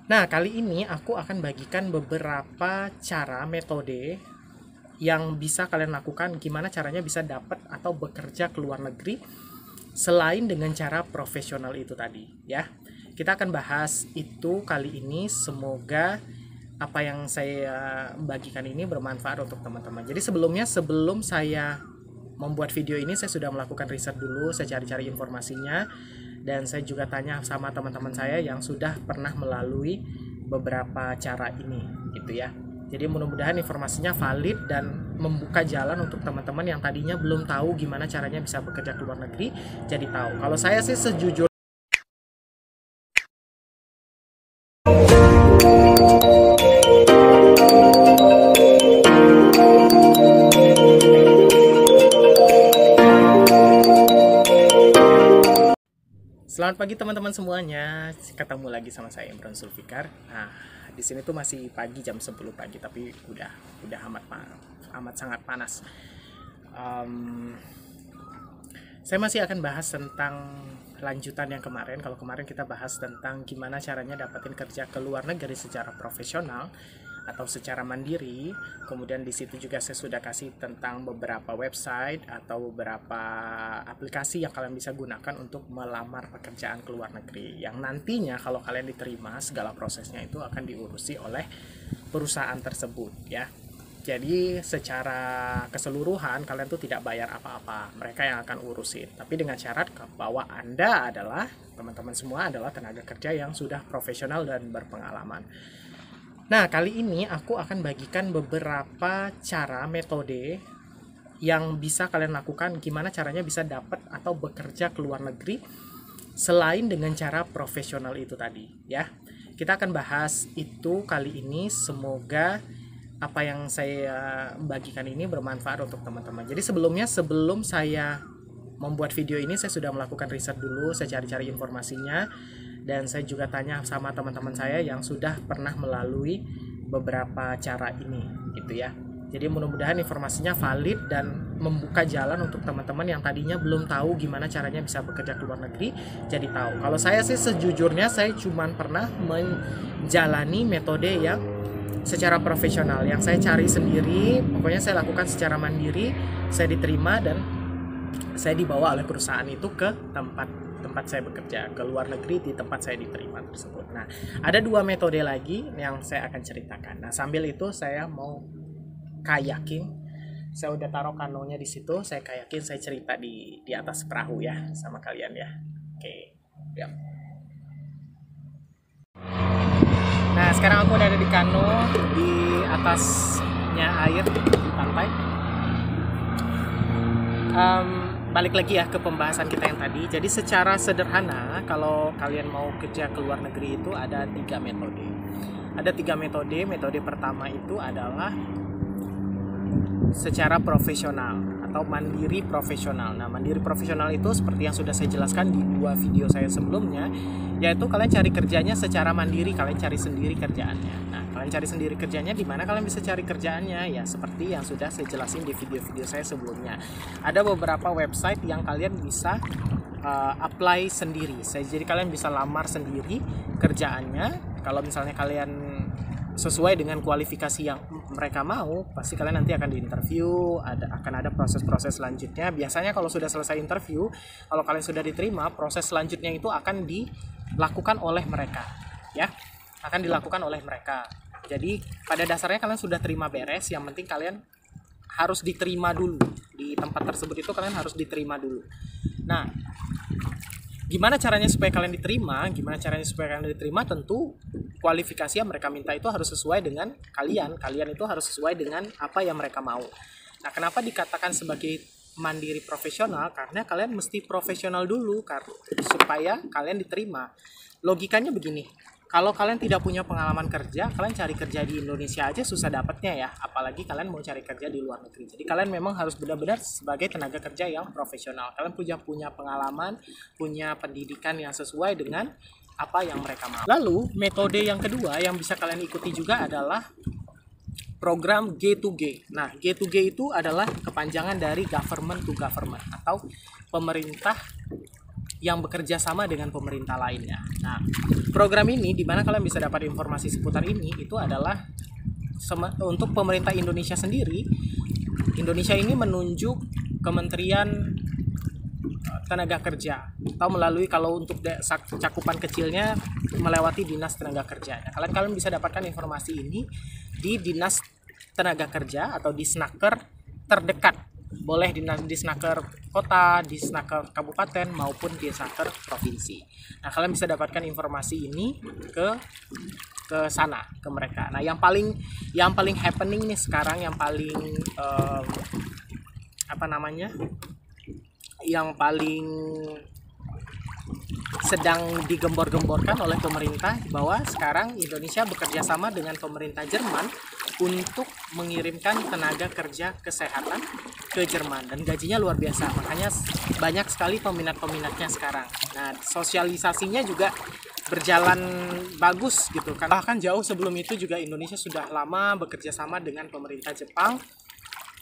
Nah, kali ini aku akan bagikan beberapa cara, metode yang bisa kalian lakukan gimana caranya bisa dapat atau bekerja ke luar negeri selain dengan cara profesional itu tadi ya. Kita akan bahas itu kali ini, semoga apa yang saya bagikan ini bermanfaat untuk teman-teman. Jadi sebelum saya membuat video ini, saya sudah melakukan riset dulu, saya cari-cari informasinya, dan saya juga tanya sama teman-teman saya yang sudah pernah melalui beberapa cara ini gitu ya. Jadi mudah-mudahan informasinya valid dan membuka jalan untuk teman-teman yang tadinya belum tahu gimana caranya bisa bekerja ke luar negeri, jadi tahu. Kalau saya sih sejujurnya selamat pagi teman-teman semuanya. Ketemu lagi sama saya Imron Zulfikar. Nah, di sini tuh masih pagi, jam 10 pagi, tapi udah amat sangat panas. Saya masih akan bahas tentang lanjutan yang kemarin. Kalau kemarin kita bahas tentang gimana caranya dapetin kerja ke luar negeri secara profesional atau secara mandiri. Kemudian di situ juga saya sudah kasih tentang beberapa website atau beberapa aplikasi yang kalian bisa gunakan untuk melamar pekerjaan ke luar negeri, yang nantinya kalau kalian diterima, segala prosesnya itu akan diurusi oleh perusahaan tersebut ya. Jadi secara keseluruhan kalian tuh tidak bayar apa-apa, mereka yang akan urusin. Tapi dengan syarat bahwa Anda adalah, teman-teman semua adalah tenaga kerja yang sudah profesional dan berpengalaman. Nah, kali ini aku akan bagikan beberapa cara, metode yang bisa kalian lakukan gimana caranya bisa dapat atau bekerja ke luar negeri selain dengan cara profesional itu tadi ya. Kita akan bahas itu kali ini, semoga apa yang saya bagikan ini bermanfaat untuk teman-teman. Jadi sebelum saya membuat video ini, saya sudah melakukan riset dulu, saya cari-cari informasinya, dan saya juga tanya sama teman-teman saya yang sudah pernah melalui beberapa cara ini gitu ya. Jadi mudah-mudahan informasinya valid dan membuka jalan untuk teman-teman yang tadinya belum tahu gimana caranya bisa bekerja ke luar negeri, jadi tahu. Kalau saya sih sejujurnya saya cuma pernah menjalani metode yang secara profesional, yang saya cari sendiri, pokoknya saya lakukan secara mandiri, saya diterima dan saya dibawa oleh perusahaan itu ke tempat saya bekerja, ke luar negeri di tempat saya diterima tersebut. Nah, ada dua metode lagi yang saya akan ceritakan. Nah, sambil itu saya mau kayaking. Saya udah taruh kanonya di situ, saya kayakin, saya cerita di atas perahu ya sama kalian ya. Oke. Ya. Nah, sekarang aku udah ada di kano, di atasnya air di pantai. Balik lagi ya ke pembahasan kita yang tadi. Jadi secara sederhana, kalau kalian mau kerja ke luar negeri itu ada 3 metode. Ada 3 metode. Metode pertama itu adalah secara profesional atau mandiri profesional. Nah, mandiri profesional itu seperti yang sudah saya jelaskan di 2 video saya sebelumnya, yaitu kalian cari kerjanya secara mandiri, kalian cari sendiri kerjaannya. Nah, kalian cari sendiri kerjanya, di mana kalian bisa cari kerjaannya? Ya, seperti yang sudah saya jelasin di video-video saya sebelumnya. Ada beberapa website yang kalian bisa apply sendiri. Jadi kalian bisa lamar sendiri kerjaannya. Kalau misalnya kalian sesuai dengan kualifikasi yang mereka mau, pasti kalian nanti akan diinterview, akan ada proses-proses selanjutnya. Biasanya kalau sudah selesai interview, kalau kalian sudah diterima, proses selanjutnya itu akan dilakukan oleh mereka ya, akan dilakukan oleh mereka. Jadi pada dasarnya kalian sudah terima beres, yang penting kalian harus diterima dulu di tempat tersebut. Itu kalian harus diterima dulu. Nah, gimana caranya supaya kalian diterima? Tentu kualifikasi yang mereka minta itu harus sesuai dengan kalian. Kalian itu harus sesuai dengan apa yang mereka mau. Nah, kenapa dikatakan sebagai mandiri profesional? Karena kalian mesti profesional dulu supaya kalian diterima. Logikanya begini. Kalau kalian tidak punya pengalaman kerja, kalian cari kerja di Indonesia aja susah dapatnya ya, apalagi kalian mau cari kerja di luar negeri. Jadi kalian memang harus benar-benar sebagai tenaga kerja yang profesional. Kalian punya pengalaman, punya pendidikan yang sesuai dengan apa yang mereka mau. Lalu metode yang kedua yang bisa kalian ikuti juga adalah program G2G. Nah, G2G itu adalah kepanjangan dari government to government atau pemerintah yang bekerja sama dengan pemerintah lainnya. Nah, program ini di mana kalian bisa dapat informasi seputar ini itu adalah untuk pemerintah Indonesia sendiri. Indonesia ini menunjuk Kementerian Tenaga Kerja atau melalui, kalau untuk cakupan kecilnya melewati Dinas Tenaga Kerja. Nah, kalian bisa dapatkan informasi ini di Dinas Tenaga Kerja atau Disnaker terdekat. Boleh di Disnaker kota, Disnaker kabupaten maupun Disnaker provinsi. Nah, kalian bisa dapatkan informasi ini ke sana, ke mereka. Nah, yang paling happening nih sekarang, yang paling yang paling sedang digembor-gemborkan oleh pemerintah, bahwa sekarang Indonesia bekerja sama dengan pemerintah Jerman untuk mengirimkan tenaga kerja kesehatan ke Jerman, dan gajinya luar biasa, makanya banyak sekali peminat-peminatnya sekarang. Nah, sosialisasinya juga berjalan bagus gitu kan. Bahkan jauh sebelum itu juga Indonesia sudah lama bekerja sama dengan pemerintah Jepang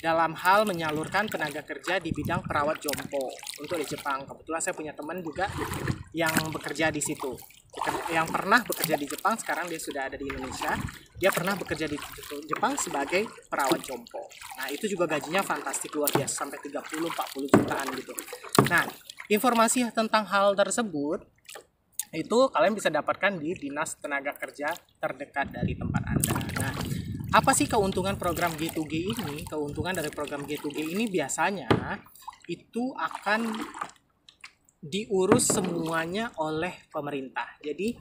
dalam hal menyalurkan tenaga kerja di bidang perawat jompo untuk di Jepang. Kebetulan saya punya teman juga yang bekerja di situ, yang pernah bekerja di Jepang, sekarang dia sudah ada di Indonesia. Dia pernah bekerja di Jepang sebagai perawat jompo. Nah, itu juga gajinya fantastik, luar biasa, sampai 30-40 jutaan gitu. Nah, informasi tentang hal tersebut itu kalian bisa dapatkan di Dinas Tenaga Kerja terdekat dari tempat Anda. Nah, apa sih keuntungan program G2G ini? Keuntungan dari program G2G ini biasanya itu akan diurus semuanya oleh pemerintah. Jadi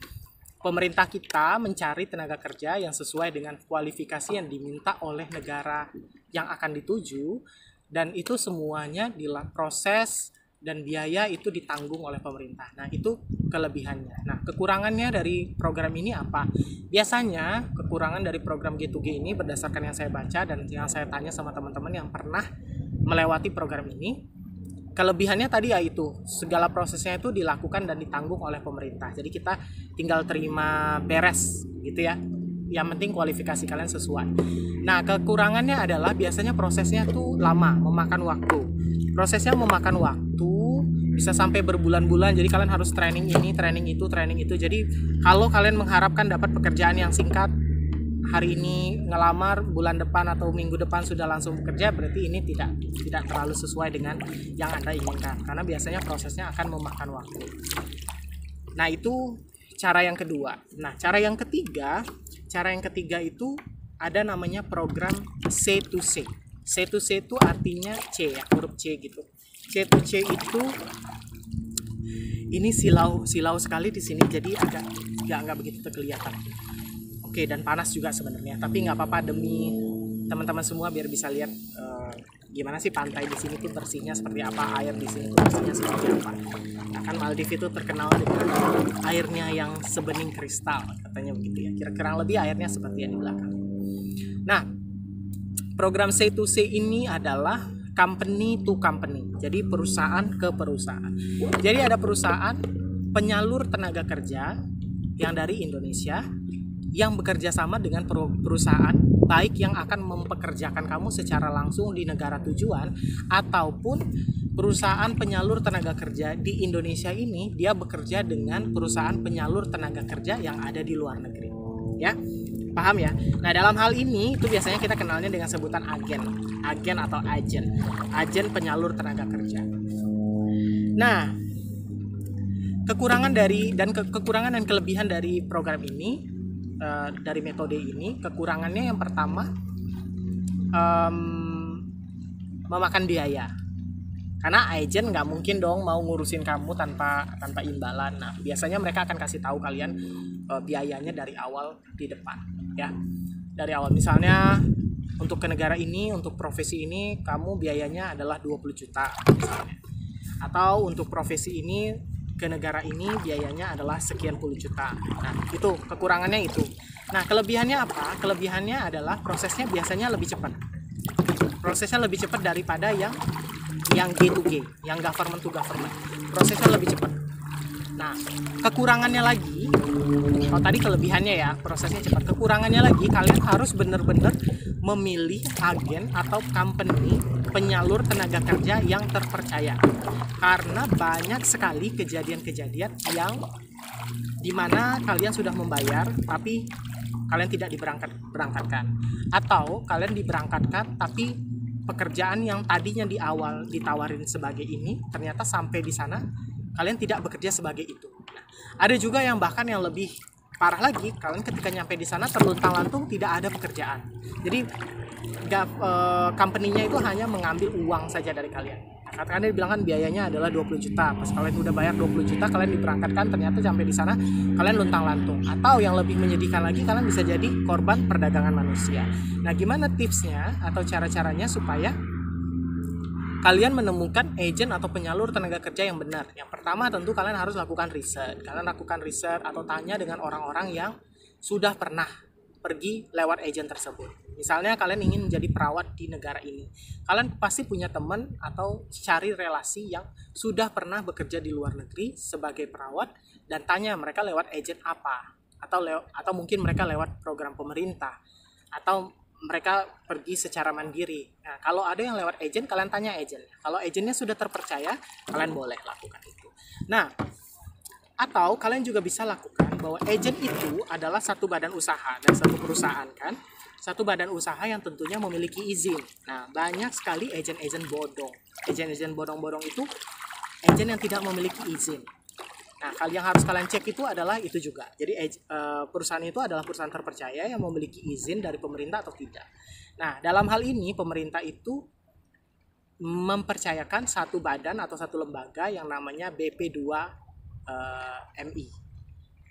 pemerintah kita mencari tenaga kerja yang sesuai dengan kualifikasi yang diminta oleh negara yang akan dituju, dan itu semuanya proses dan biaya itu ditanggung oleh pemerintah. Nah, itu kelebihannya. Nah, kekurangannya dari program ini apa? Biasanya kekurangan dari program G2G ini berdasarkan yang saya baca dan yang saya tanya sama teman-teman yang pernah melewati program ini, kelebihannya tadi yaitu segala prosesnya itu dilakukan dan ditanggung oleh pemerintah. Jadi kita tinggal terima beres gitu ya. Yang penting kualifikasi kalian sesuai. Nah, kekurangannya adalah biasanya prosesnya tuh lama, memakan waktu. Prosesnya memakan waktu, bisa sampai berbulan-bulan. Jadi kalian harus training ini, training itu, training itu. Jadi kalau kalian mengharapkan dapat pekerjaan yang singkat, hari ini ngelamar, bulan depan atau minggu depan sudah langsung bekerja, berarti ini tidak terlalu sesuai dengan yang Anda inginkan, karena biasanya prosesnya akan memakan waktu. Nah, itu cara yang kedua. Nah, cara yang ketiga itu ada namanya program C2C. C2C itu artinya C ya, huruf C gitu. C2C itu ini silau sekali di sini, jadi agak nggak begitu kelihatan. Oke, dan panas juga sebenarnya, tapi nggak apa-apa demi teman-teman semua biar bisa lihat gimana sih pantai di sini tuh bersihnya seperti apa, air di sini tuh bersihnya seperti apa. Nah, kan Maldives itu terkenal dengan airnya yang sebening kristal, katanya begitu ya. Kira-kira lebih airnya seperti yang di belakang. Nah, program C2C ini adalah company to company, jadi perusahaan ke perusahaan. Jadi ada perusahaan penyalur tenaga kerja yang dari Indonesia yang bekerja sama dengan perusahaan baik yang akan mempekerjakan kamu secara langsung di negara tujuan, ataupun perusahaan penyalur tenaga kerja di Indonesia ini dia bekerja dengan perusahaan penyalur tenaga kerja yang ada di luar negeri. Ya, paham ya? Nah, dalam hal ini itu biasanya kita kenalnya dengan sebutan agen atau agen penyalur tenaga kerja. Nah, kekurangan dan kelebihan dari program ini, dari metode ini, kekurangannya yang pertama memakan biaya, karena agen nggak mungkin dong mau ngurusin kamu tanpa imbalan. Nah, biasanya mereka akan kasih tahu kalian biayanya dari awal di depan ya, dari awal. Misalnya untuk ke negara ini, untuk profesi ini kamu biayanya adalah 20 juta misalnya, atau untuk profesi ini ke negara ini biayanya adalah sekian puluh juta. Nah, itu kekurangannya itu. Nah, kelebihannya apa? Kelebihannya adalah prosesnya biasanya lebih cepat. Prosesnya lebih cepat daripada yang G2G, yang government to government. Prosesnya lebih cepat. Nah, kekurangannya lagi, kalau tadi kelebihannya ya, prosesnya cepat. Kekurangannya lagi, kalian harus benar-benar memilih agen atau company penyalur tenaga kerja yang terpercaya. Karena banyak sekali kejadian-kejadian yang dimana kalian sudah membayar tapi kalian tidak diberangkatkan, atau kalian diberangkatkan tapi pekerjaan yang tadinya di awal ditawarin sebagai ini ternyata sampai di sana kalian tidak bekerja sebagai itu. Nah, ada juga yang bahkan yang lebih parah lagi, kalian ketika nyampe di sana terluntang-lantung tidak ada pekerjaan. Jadi company-nya itu hanya mengambil uang saja dari kalian. Katakan dia bilang kan biayanya adalah 20 juta. Pas kalian udah bayar 20 juta, kalian diberangkatkan, ternyata sampai di sana kalian luntang-lantung. Atau yang lebih menyedihkan lagi, kalian bisa jadi korban perdagangan manusia. Nah, gimana tipsnya atau cara-caranya supaya kalian menemukan agen atau penyalur tenaga kerja yang benar? Yang pertama tentu kalian harus lakukan riset. Kalian lakukan riset atau tanya dengan orang-orang yang sudah pernah pergi lewat agen tersebut. Misalnya kalian ingin menjadi perawat di negara ini, kalian pasti punya teman atau cari relasi yang sudah pernah bekerja di luar negeri sebagai perawat dan tanya mereka lewat agen apa, atau mungkin mereka lewat program pemerintah, atau mereka pergi secara mandiri. Nah, kalau ada yang lewat agen, kalian tanya agen. Kalau agennya sudah terpercaya, kalian boleh lakukan itu. Nah, atau kalian juga bisa lakukan bahwa agen itu adalah satu badan usaha dan satu perusahaan kan. Satu badan usaha yang tentunya memiliki izin. Nah, banyak sekali agen-agen bodong. Agen-agen bodong-bodong itu agen yang tidak memiliki izin. Nah, yang harus kalian cek itu adalah itu juga. Jadi perusahaan itu adalah perusahaan terpercaya yang memiliki izin dari pemerintah atau tidak. Nah, dalam hal ini pemerintah itu mempercayakan satu badan atau satu lembaga yang namanya BP2MI.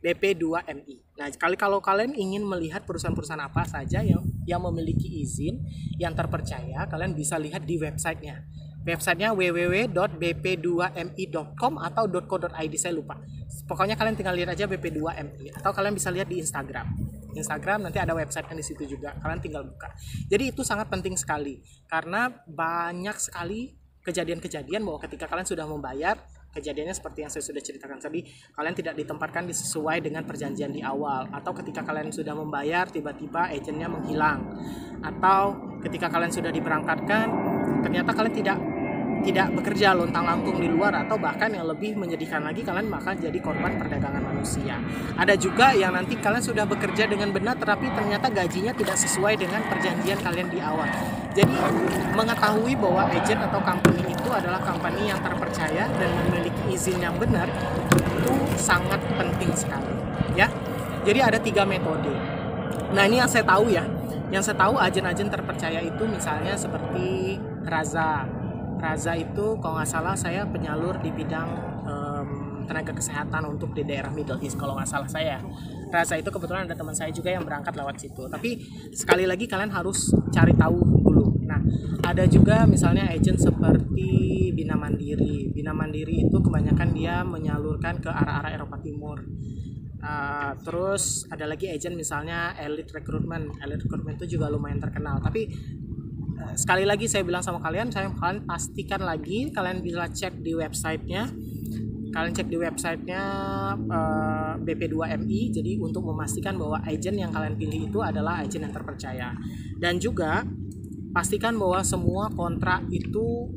BP2MI. Nah, kalau kalian ingin melihat perusahaan-perusahaan apa saja yang memiliki izin yang terpercaya, kalian bisa lihat di websitenya. Websitenya www.bp2mi.com atau .co.id, saya lupa. Pokoknya kalian tinggal lihat aja BP2MI, atau kalian bisa lihat di Instagram. Nanti ada websitenya di situ juga. Kalian tinggal buka. Jadi itu sangat penting sekali karena banyak sekali kejadian-kejadian bahwa ketika kalian sudah membayar, kejadiannya seperti yang saya sudah ceritakan tadi, kalian tidak ditempatkan sesuai dengan perjanjian di awal, atau ketika kalian sudah membayar tiba-tiba agennya menghilang, atau ketika kalian sudah diberangkatkan ternyata kalian tidak bekerja lontang-lantung di luar, atau bahkan yang lebih menyedihkan lagi kalian bakal jadi korban perdagangan manusia. Ada juga yang nanti kalian sudah bekerja dengan benar tapi ternyata gajinya tidak sesuai dengan perjanjian kalian di awal. Jadi mengetahui bahwa agen atau company itu adalah company yang terpercaya dan memiliki izin yang benar itu sangat penting sekali ya. Jadi ada 3 metode. Nah, ini yang saya tahu ya. Yang saya tahu agen-agen terpercaya itu misalnya seperti Raza itu kalau nggak salah saya penyalur di bidang tenaga kesehatan untuk di daerah Middle East kalau nggak salah saya. Raza itu kebetulan ada teman saya juga yang berangkat lewat situ. Tapi sekali lagi kalian harus cari tahu dulu. Nah, ada juga misalnya agen seperti Bina Mandiri. Bina Mandiri itu kebanyakan dia menyalurkan ke arah-arah Eropa Timur. Terus ada lagi agen misalnya Elite Recruitment. Elite Recruitment itu juga lumayan terkenal. Tapi sekali lagi saya bilang sama kalian, kalian pastikan lagi, kalian bisa cek di websitenya. Kalian cek di websitenya BP2MI, jadi untuk memastikan bahwa agen yang kalian pilih itu adalah agen yang terpercaya. Dan juga pastikan bahwa semua kontrak itu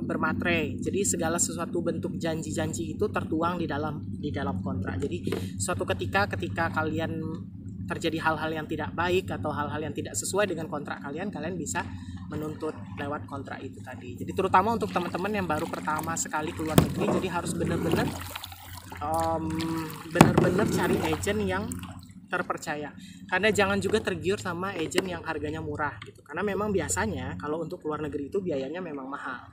bermaterai. Jadi segala sesuatu bentuk janji-janji itu tertuang di dalam kontrak. Jadi suatu ketika kalian terjadi hal-hal yang tidak baik atau hal-hal yang tidak sesuai dengan kontrak kalian bisa menuntut lewat kontrak itu tadi. Jadi terutama untuk teman-teman yang baru pertama sekali keluar negeri, jadi harus benar-benar cari agen yang terpercaya. Karena jangan juga tergiur sama agen yang harganya murah gitu. Karena memang biasanya kalau untuk luar negeri itu biayanya memang mahal.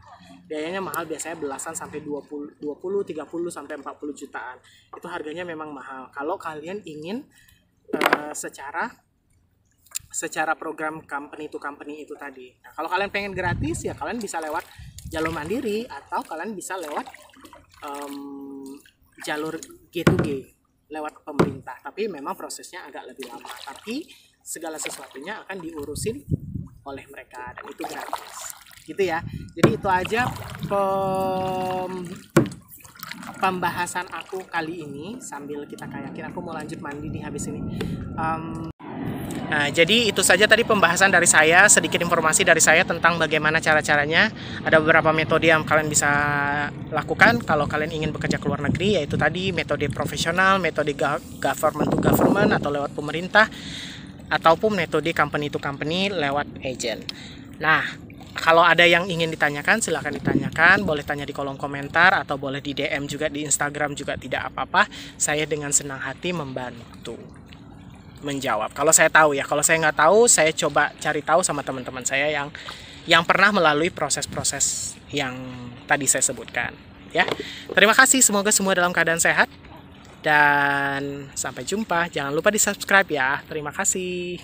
Biayanya mahal, biasanya belasan sampai 20, 30 sampai 40 jutaan. Itu harganya memang mahal. Kalau kalian ingin secara program company to company itu tadi. Nah, kalau kalian pengen gratis ya kalian bisa lewat jalur mandiri, atau kalian bisa lewat jalur G2G lewat pemerintah. Tapi memang prosesnya agak lebih lama. Tapi segala sesuatunya akan diurusin oleh mereka dan itu gratis. Gitu ya. Jadi itu aja pembahasan aku kali ini, sambil kita kayakin, aku mau lanjut mandi nih habis ini. Nah, jadi itu saja tadi pembahasan dari saya, sedikit informasi dari saya tentang bagaimana cara-caranya. Ada beberapa metode yang kalian bisa lakukan kalau kalian ingin bekerja ke luar negeri, yaitu tadi metode profesional, metode government to government atau lewat pemerintah, ataupun metode company to company lewat agent. Nah, kalau ada yang ingin ditanyakan, silahkan ditanyakan. Boleh tanya di kolom komentar atau boleh di DM juga di Instagram juga, tidak apa-apa. Saya dengan senang hati membantu menjawab. Kalau saya tahu ya, kalau saya nggak tahu, saya coba cari tahu sama teman-teman saya yang pernah melalui proses-proses yang tadi saya sebutkan. Ya, terima kasih. Semoga semua dalam keadaan sehat dan sampai jumpa. Jangan lupa di subscribe ya. Terima kasih.